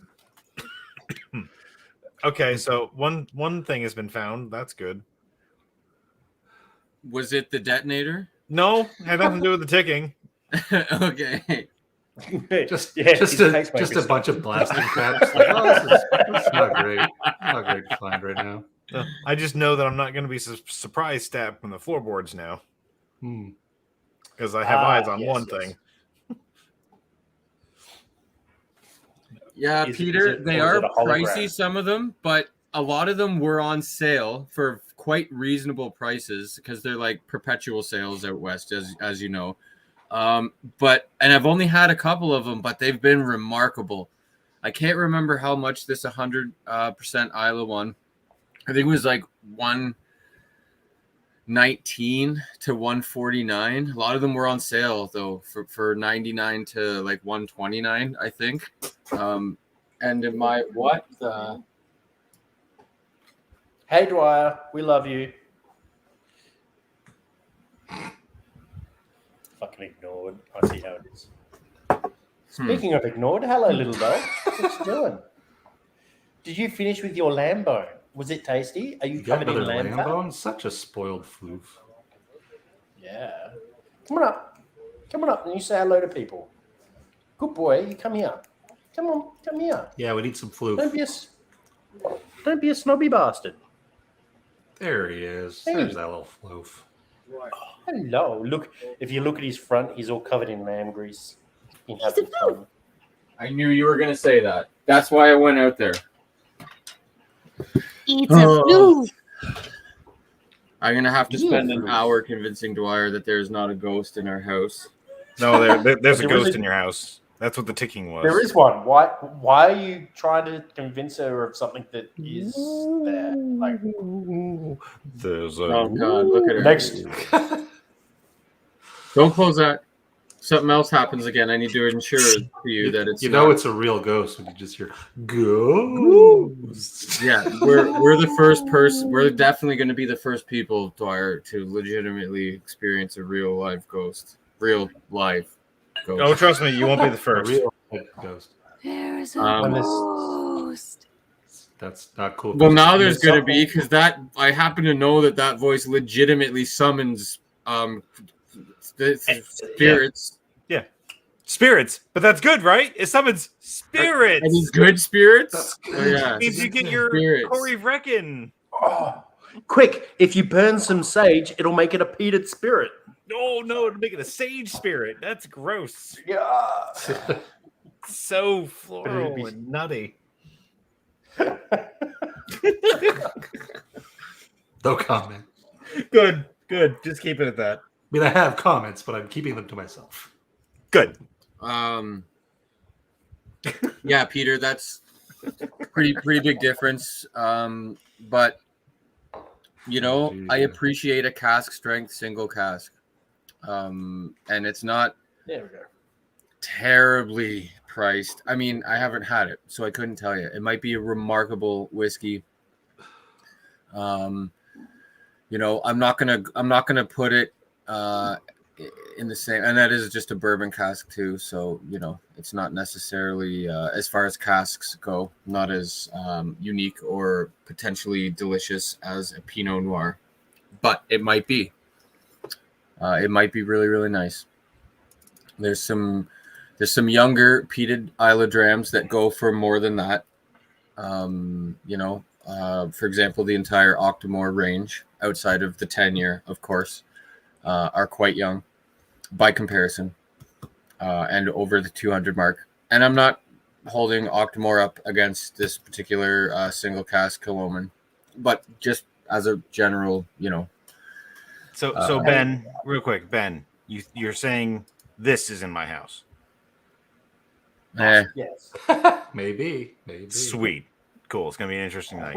Okay, so one thing has been found. That's good. Was it the detonator? No, had nothing to do with the ticking. Okay. Just his a pacemaker's bunch of blasting traps. Like, oh, this is not great. Not great to find right now. I just know that I'm not going to be surprise stabbed from the floorboards now because I have eyes on one thing. Yeah, Is Peter, it- they or is are it a hologram? pricey, some of them, but a lot of them were on sale for quite reasonable prices because they're like perpetual sales out west, as you know. And I've only had a couple of them, but they've been remarkable. I can't remember how much this 100% Isla one. I think it was like 119 to 149. A lot of them were on sale though for 99 to like 129, I think. And in my what the Hey Dwyer, we love you. Fucking ignored. I see how it is. Speaking of ignored, hello little dog. What you doing? Did you finish with your lamb bone? Was it tasty? Are you You got covered in another lamb lamb fat? bone? Such a spoiled floof. Yeah. Come on up. Come on up and you say hello to people. Good boy, you come here. Come on, come here. Yeah, we need some Don't floof. be a snobby bastard. There he is. Hey. There's that little floof. Hello. Look, if you look at his front, he's all covered in lamb grease. He has He's a his tongue. I knew you were going to say that. That's why I went out there. It's a flu. I'm going to have to spend an hour convincing Dwyer that there's not a ghost in our house. No, there's a There ghost is a- in your house. That's what the ticking was. There is one. Why are you trying to convince her of something that is there? Like There's Oh, a God. Look at her. next, Don't close that. Something else happens again. I need to ensure to you that it's You know not- it's a real ghost when you just hear ghost. Yeah, we're the first person. We're definitely going to be the first people, Dwyer, to legitimately experience a real live ghost. Real live ghost. Oh, trust me, you won't be the A first. real ghost. There's a Um, ghost. That's not cool. Well, now there's going to be because that I happen to know that voice legitimately summons the spirits. Spirits, but that's good, right? It summons spirits. Any good spirits? That's Oh, yeah. means you get your Spirits. Corey Vrecken. oh, quick! If you burn some sage, it'll make it a peated spirit. Oh no, it'll make it a sage spirit. That's gross. Yeah. So floral be- and nutty. No comment. Good. Just keep it at that. I mean, I have comments, but I'm keeping them to myself. Good. Yeah, Peter, that's pretty big difference. But you know, Jeez, I yeah. appreciate a cask strength single cask. And it's not There we go. terribly priced. I mean, I haven't had it, so I couldn't tell you. It might be a remarkable whiskey. You know, I'm not gonna put it in the same, and that is just a bourbon cask too. So you know, it's not necessarily as far as casks go, not as unique or potentially delicious as a Pinot Noir, but it might be. It might be really, really nice. There's some younger peated Isla Drams that go for more than that. You know, for example, the entire Octomore range outside of the 10-year, of course, are quite young by comparison, and over the 200 mark. And I'm not holding Octomore up against this particular single cask Killoman, but just as a general, So Ben, real quick, Ben, you're saying this is in my house. Yes. Maybe. Sweet. Cool. It's gonna be an interesting night.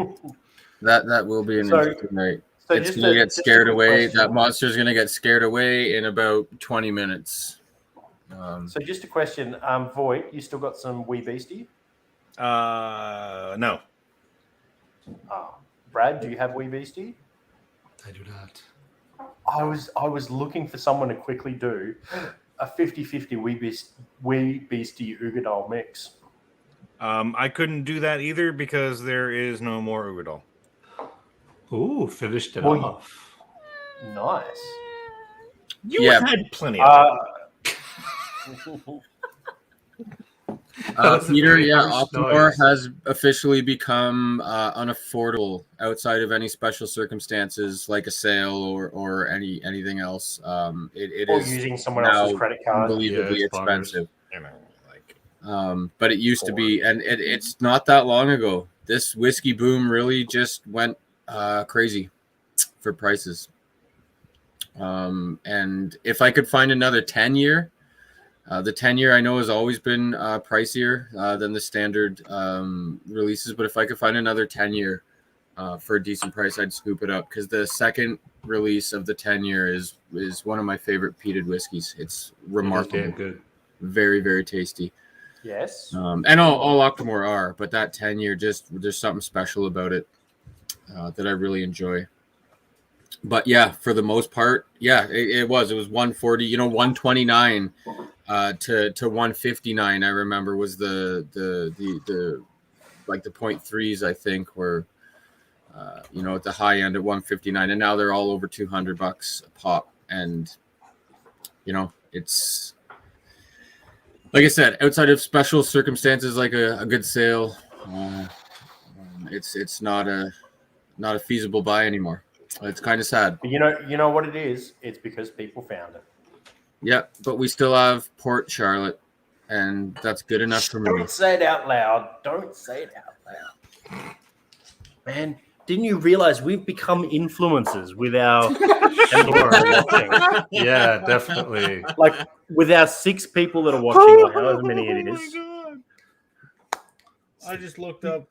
that will be an interesting night. It's going to get scared away. That monster's going to get scared away in about 20 minutes. So just a question, Void, you still got some Wee Beastie? No. Brad, do you have Wee Beastie? I do not. I was looking for someone to quickly do a 50-50 Wee Beastie Ugadal mix. I couldn't do that either because there is no more Ugadal. Ooh, finished it Well, off. Nice. You Yeah. had plenty of was a Peter, very yeah, harsh Octomore noise. has officially become unaffordable outside of any special circumstances like a sale or anything else. It Or is using someone now else's credit card. unbelievably Yeah, it's bonkers. expensive. you know, like But it used to be, and it's not that long ago. This whiskey boom really just went crazy for prices. And if I could find another 10-year, the 10-year I know has always been pricier than the standard releases. But if I could find another 10-year for a decent price, I'd scoop it up because the second release of the 10-year is one of my favorite peated whiskeys. It's remarkable, Damn good. very, very tasty. Yes. And all Octomore are, but that 10-year there's something special about it that I really enjoy. But yeah, for the most part, yeah, it was 140, 129 to 159. I remember was the like the 0.3s, I think, were at the high end at 159, and now they're all over $200 a pop. And it's like I said, outside of special circumstances like a good sale, it's not a feasible buy anymore. It's kind of sad. But you know what it is? It's because people found it. Yeah, but we still have Port Charlotte, and that's good enough for me. Don't say it out loud. Don't say it out loud. Man, didn't you realize we've become influencers with our watching? Yeah, definitely. Like with our 6 people that are watching, or however many it is. God. I just looked up.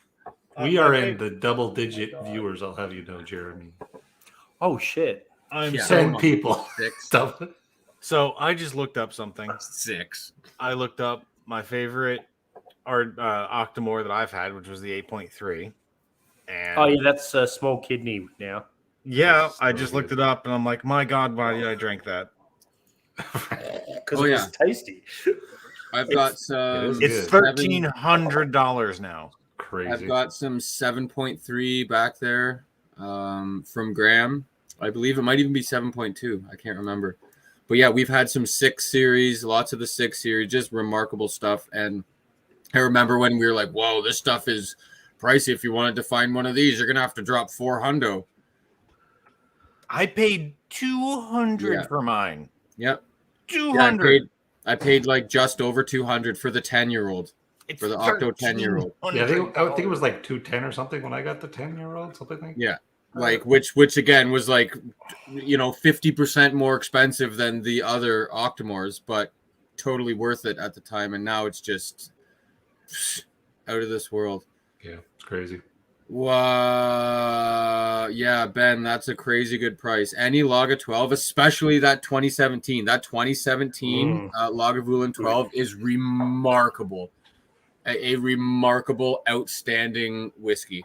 We are in the double-digit viewers, I'll have you know, Jeremy. Oh shit! I'm Yeah. 10 people. 6. Stuff. So I just looked up something. 6. I looked up my favorite Octomore that I've had, which was the 8.3. And Oh yeah, that's a small kidney now. yeah, That's I so just good. looked it up, and I'm like, my God, why did I drink that? Because Oh, it yeah. was tasty. I've got It some. is It's good. $1,300 now. Crazy. I've got some 7.3 back there from Graham. I believe it might even be 7.2. I can't remember. But yeah, we've had some 6 series, lots of the 6 series, just remarkable stuff. And I remember when we were like, whoa, this stuff is pricey. If you wanted to find one of these, you're going to have to drop $400. I paid $200 Yeah. for mine. Yep. $200. I paid like just over $200 for the 10-year-old. It's for the Octo 10-year-old. Yeah, I think it was like 210 or something when I got the 10-year-old, something like that. Yeah. Like which again was like 50% more expensive than the other Octomores, but totally worth it at the time. And now it's just out of this world. Yeah, it's crazy. Wow. Yeah, Ben, that's a crazy good price. Any Lager 12, especially that 2017. That 2017 Lagavulin 12 is remarkable. A remarkable, outstanding whiskey.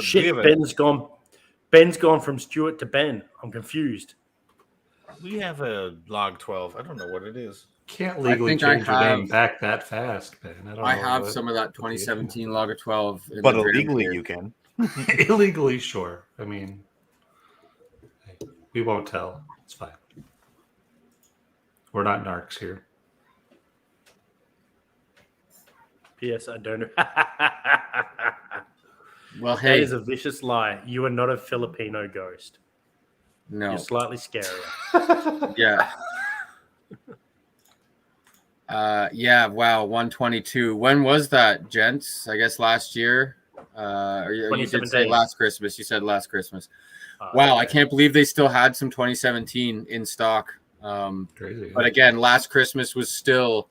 Shit, Ben's gone from Stuart to Ben. I'm confused. We have a log 12. I don't know what it is. Can't legally think I change your name have- back that fast, man. I don't I know have what- some of that 2017 Lager 12. in But the Graham illegally, here. you can. Illegally, sure. I mean, hey, we won't tell. It's fine. We're not narcs here. P.S. I don't know. Well, That hey, is a vicious lie. You are not a Filipino ghost. no, You're slightly scarier. yeah. Yeah, wow, 122. When was that, gents? I guess last year. Or you did say 2017. last Christmas. You said last Christmas. Uh, Wow, I can't believe they still had some 2017 in stock. Crazy. But again, last Christmas was still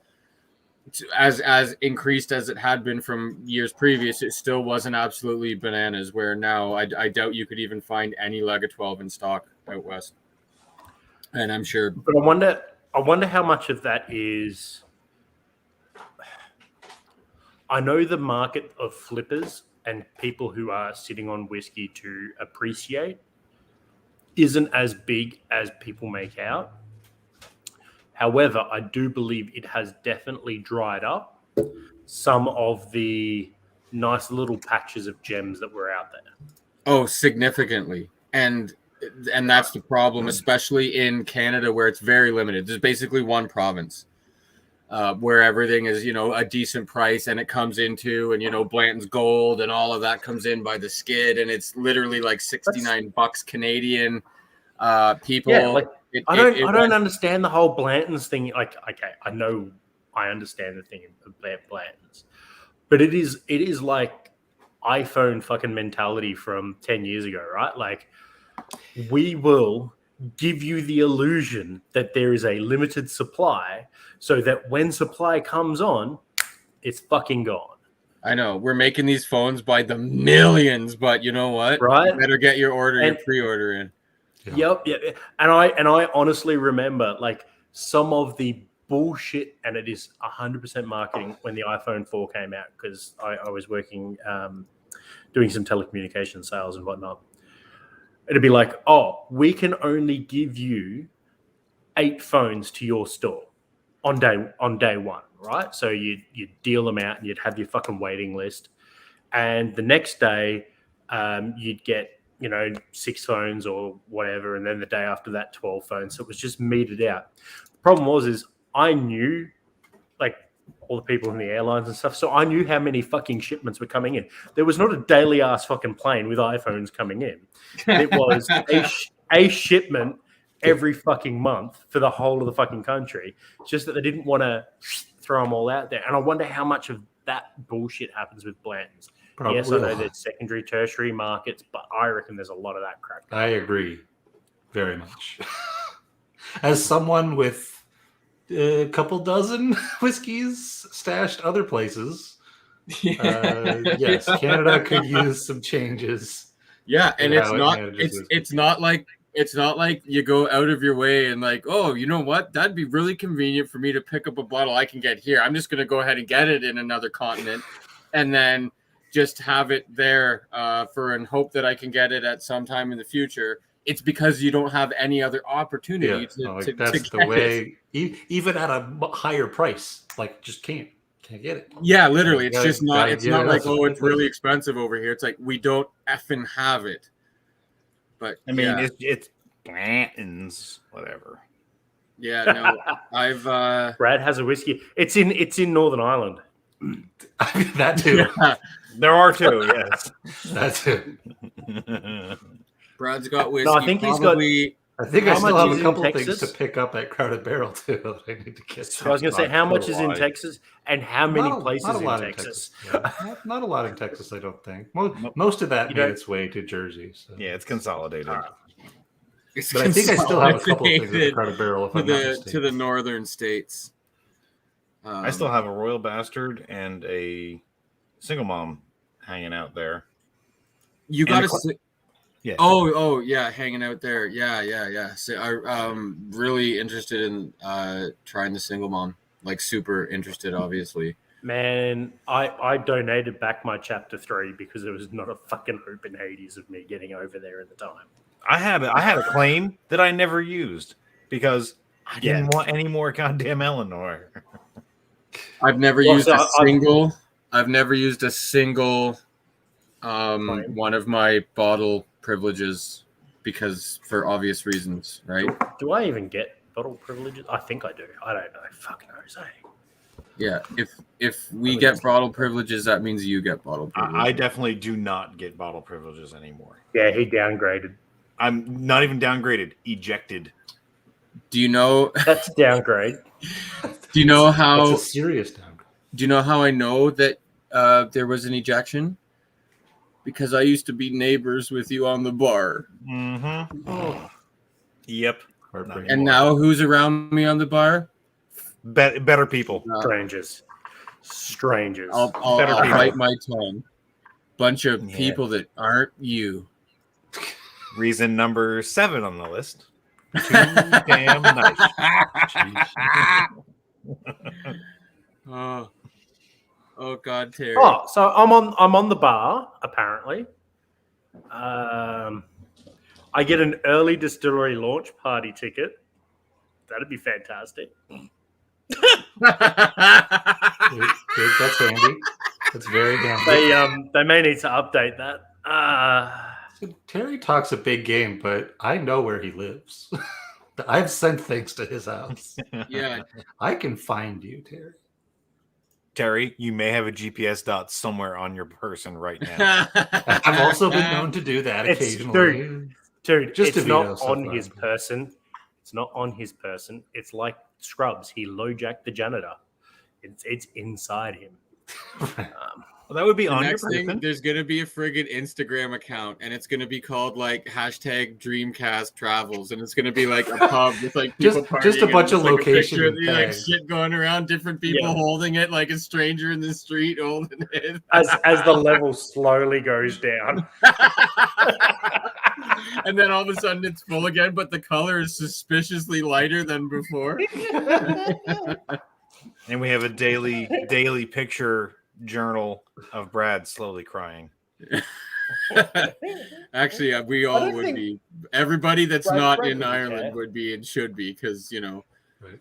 as increased as it had been from years previous. It still wasn't absolutely bananas. Where now I doubt you could even find any Lega 12 in stock out west. And I'm sure. But I wonder how much of that is. I know the market of flippers and people who are sitting on whiskey to appreciate isn't as big as people make out. However, I do believe it has definitely dried up some of the nice little patches of gems that were out there. Oh, significantly. And that's the problem, especially in Canada where it's very limited. There's basically one province where everything is, a decent price, and it comes into, and Blanton's Gold and all of that comes in by the skid, and it's literally like $69 Canadian. People, Yeah, like I don't went- understand the whole Blanton's thing. Like, okay, I understand the thing of Blanton's, but it is like iPhone fucking mentality from 10 years ago, right? Like, we will give you the illusion that there is a limited supply so that when supply comes on, it's fucking gone. I know we're making these phones by the millions, but you know what? Right? You better get your And- pre-order in. Yep. And I honestly remember like some of the bullshit, and it is 100% marketing when the iPhone 4 came out, because I was working doing some telecommunication sales and whatnot. It'd be like, oh, we can only give you 8 phones to your store on day one, right? So you'd deal them out and you'd have your fucking waiting list. And the next day, you'd get, 6 phones or whatever. And then the day after that, 12 phones. So it was just meted out. The problem is I knew like all the people in the airlines and stuff. So I knew how many fucking shipments were coming in. There was not a daily ass fucking plane with iPhones coming in. It was a shipment every fucking month for the whole of the fucking country. It's just that they didn't want to throw them all out there. And I wonder how much of that bullshit happens with Blanton's. Yes, I know there's secondary, tertiary markets, but I reckon there's a lot of that crap. I agree very much. As someone with a couple dozen whiskeys stashed other places, yes, Canada could use some changes. Yeah, and in it's how it not manages whiskey. it's not like you go out of your way and like, oh, you know what? That'd be really convenient for me to pick up a bottle I can get here. I'm just going to go ahead and get it in another continent, and then just have it there and hope that I can get it at some time in the future. It's because you don't have any other opportunity to that's get the way. Even at a higher price, like just can't get it. Yeah, literally. You It's gotta- just not. gotta It's get not it like, out. oh, it's really expensive over here. It's like we don't effing have it. But I mean, yeah, it's Blanton's, whatever. yeah, no, I've Brad has a whiskey. It's in Northern Ireland. I mean, that too. yeah, There are two, yes. That too. Brad's got whiskey. No, I think he's got- probably, I think I How still much have is a in couple things Texas? to pick up at Crowded Barrel too. That I need to get. So I was going to say, how much is in Texas, and how many places not a in lot Texas? Yeah, not a lot in Texas, I don't think. Most of that You made don't- its way to Jersey. So. Yeah, it's consolidated. it's But I think I still have a couple of things at the consolidated Crowded Barrel. If to I'm not the mistaken. northern states. I still have a Royal Bastard and a Single Mom hanging out there. You and got the to. Yeah. Oh, yeah, hanging out there. Yeah. So I'm really interested in trying the Single Mom. Like super interested, obviously. Man, I donated back my chapter 3 because there was not a fucking hope in Hades of me getting over there at the time. I had a claim that I never used because I didn't want any more goddamn Eleanor. I've never Well, used so a I- single. I've never used a single Claim. one of my bottle privileges because for obvious reasons, right? Do I even get bottle privileges? I think I do. I don't know. Fucking Jose. Yeah, if we get bottle privileges, that means you get bottle privileges. I definitely do not get bottle privileges anymore. Yeah, he downgraded. I'm not even downgraded, ejected. Do you know? That's downgrade. Do you know That's how? a serious downgrade. Do you know how I know that there was an ejection? Because I used to be neighbors with you on the bar, Mm-hmm. Yep. Heartbreaking. and now who's around me on the bar? Better people. Strangers. I'll Better people. bite my tongue. Bunch of Yeah. people that aren't you. Reason number 7 on the list. Too damn nice. Oh God, Terry. Oh, so I'm on the bar apparently. I get an early distillery launch party ticket. That'd be fantastic. Good, that's handy. That's very handy. They may need to update that. So Terry talks a big game, but I know where he lives. I've sent things to his house. Yeah. I can find you, Terry. Terry, you may have a GPS dot somewhere on your person right now. I've also been known to do that It's occasionally. Dude, Just it's to not veto stuff on around. his person. It's not on his person. It's like Scrubs. He low-jacked the janitor. It's inside him. Well, that would be The on your next thing, person. there's gonna be a friggin' Instagram account, and it's gonna be called like hashtag Dreamcast Travels, and it's gonna be like a pub with like people Just a partying, bunch and of it's, like, a location picture of the, like tags. shit going around, different people Yeah. holding it, like a stranger in the street holding it. As the level slowly goes down. And then all of a sudden it's full again, but the color is suspiciously lighter than before. And we have a daily picture journal of Brad slowly crying. Actually, we all don't would think- be. Everybody that's Brad not Brad in would Ireland care. would be and should be, because Right.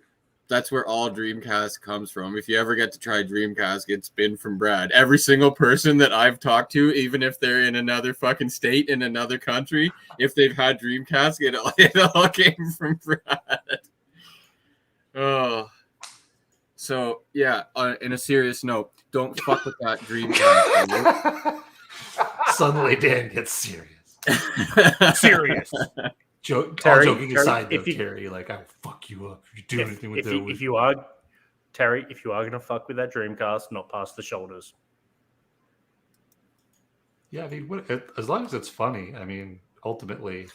that's where all Dreamcast comes from. If you ever get to try Dreamcast, it's been from Brad. Every single person that I've talked to, even if they're in another fucking state in another country, if they've had Dreamcast, it all came from Brad. Oh. So yeah, in a serious note, don't fuck with that Dreamcast. Suddenly, Dan gets serious. Serious. Terry, All joking Terry, aside, though, if you- Terry, like I'll fuck you up if you do anything with that. If you are Terry, if you are gonna fuck with that Dreamcast, not past the shoulders. Yeah, I mean, as long as it's funny, I mean, ultimately,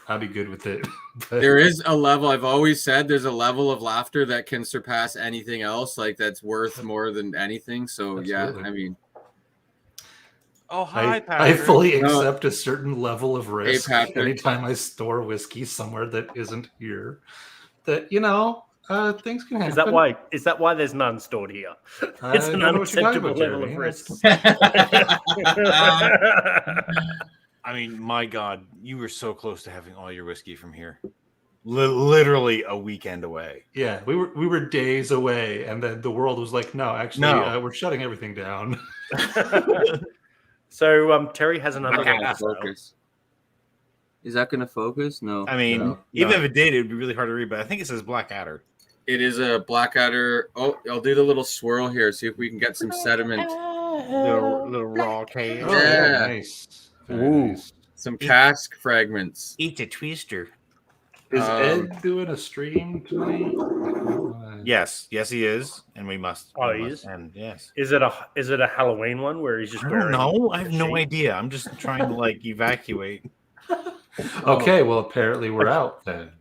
I'd be good with it. But There is a level, I've always said there's a level of laughter that can surpass anything else, like that's worth more than anything. So Absolutely. yeah, I mean, Oh, hi, I Patrick. fully No. accept a certain level of risk Patrick. anytime I store whiskey somewhere that isn't here. That things can happen. Is that why there's none stored here? I It's an don't know what you're talking unacceptable about, level of Jeremy. risk. I mean, my God, you were so close to having all your whiskey from here. Literally a weekend away. Yeah, we were days away, and then the world was like, "No, actually, No. we're shutting everything down." So Terry has another not one. gonna to sell. focus. Is that going to focus? No. I mean, No, even no. if it did, it would be really hard to read, but I think it says Blackadder. It is a Blackadder. Oh, I'll do the little swirl here, see if we can get some sediment, Little raw cake. Oh, Yeah. nice. Very Ooh. nice. some cask fragments. Eat a twister. Is Um, Ed doing a stream tonight? Yes, he is, and we must. Oh, we he must is? end, yes. Is it a Halloween one where he's just I wearing? don't know. I have a no sheet? idea. I'm just trying to evacuate. Okay, well, apparently we're out then.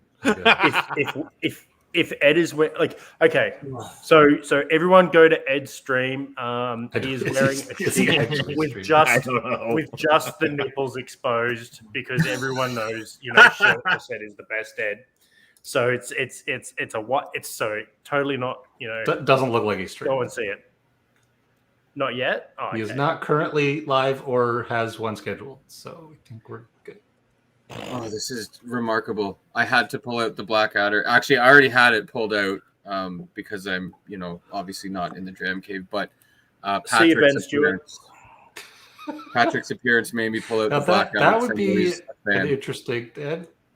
If Ed is okay, so everyone go to Ed's stream. He is wearing a Is he sheet actually with streaming? just don't know. with just the nipples exposed because everyone knows shirtless Ed is the best Ed. So it's a what? It's so totally not Doesn't look like he's go streaming. and see it. Not yet. Oh, He is okay. not currently live or has one scheduled, so we think we're good. Oh, this is remarkable. I had to pull out the Blackadder. Actually, I already had it pulled out because I'm, obviously not in the Dram Cave. But See you, Ben Stewart. Patrick's appearance made me pull out Now the Blackadder. that would from be Louis' an fan. interesting.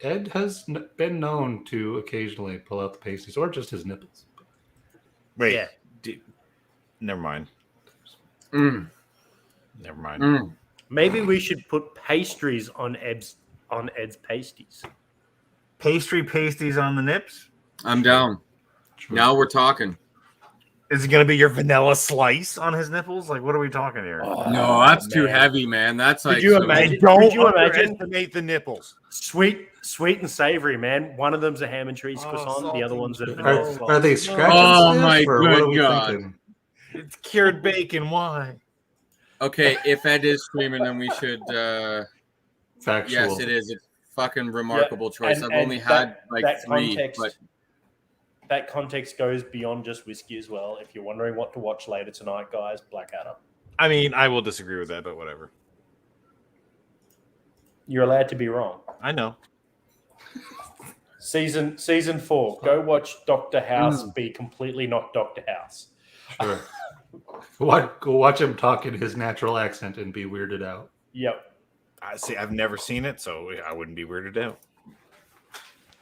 Ed has been known to occasionally pull out the pasties or just his nipples. Wait, Yeah. Never mind. Mm, Never mind. mm. Maybe we should put pastries on Ed's pasties. Pastry pasties on the nips. I'm down. Sure. Now we're talking. Is it gonna be your vanilla slice on his nipples? Like, what are we talking here? No, that's too heavy, man. That's like you some- imagine- Don't could you imagine- underestimate the nipples. Sweet and savory, man. One of them's a ham and cheese Oh, croissant. The salty. other one's a vanilla slice. Are they scratch Oh, and sniff, my or what good are we God. thinking? It's cured bacon. Why? Okay, if Ed is screaming, then we should. Factual. Yes, it is. It's fucking remarkable choice. and- I've and only had like that 3, context- but That context goes beyond just whiskey as well. If you're wondering what to watch later tonight, guys, Blackadder. I mean, I will disagree with that, but whatever. You're allowed to be wrong. I know. Season 4. Go watch Dr. House be completely not Dr. House. Sure. Go watch him talk in his natural accent and be weirded out. Yep. I see. I've never seen it, so I wouldn't be weirded out.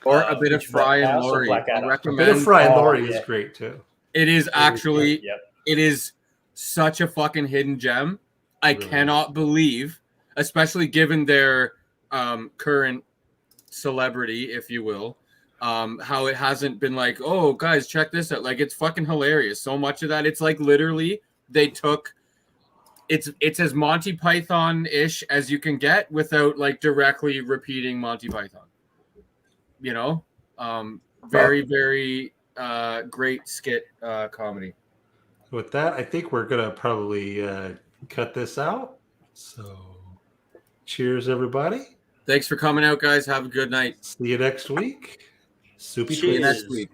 or a bit of which Fry and House or Laurie. I Blackadder? A recommend. bit of Fry and Oh, Laurie yeah. is great too. It is actually. Yep. It is such a fucking hidden gem. I Really cannot believe, especially given their current celebrity, if you will, how it hasn't been like, oh, guys, check this out. Like, it's fucking hilarious. So much of that, it's like literally they took. It's as Monty Python-ish as you can get without like directly repeating Monty Python. You know, very great skit comedy. With that, I think we're gonna probably cut this out. So, cheers, everybody. Thanks for coming out, guys. Have a good night. See you next week. Soupy See you Treats. next week.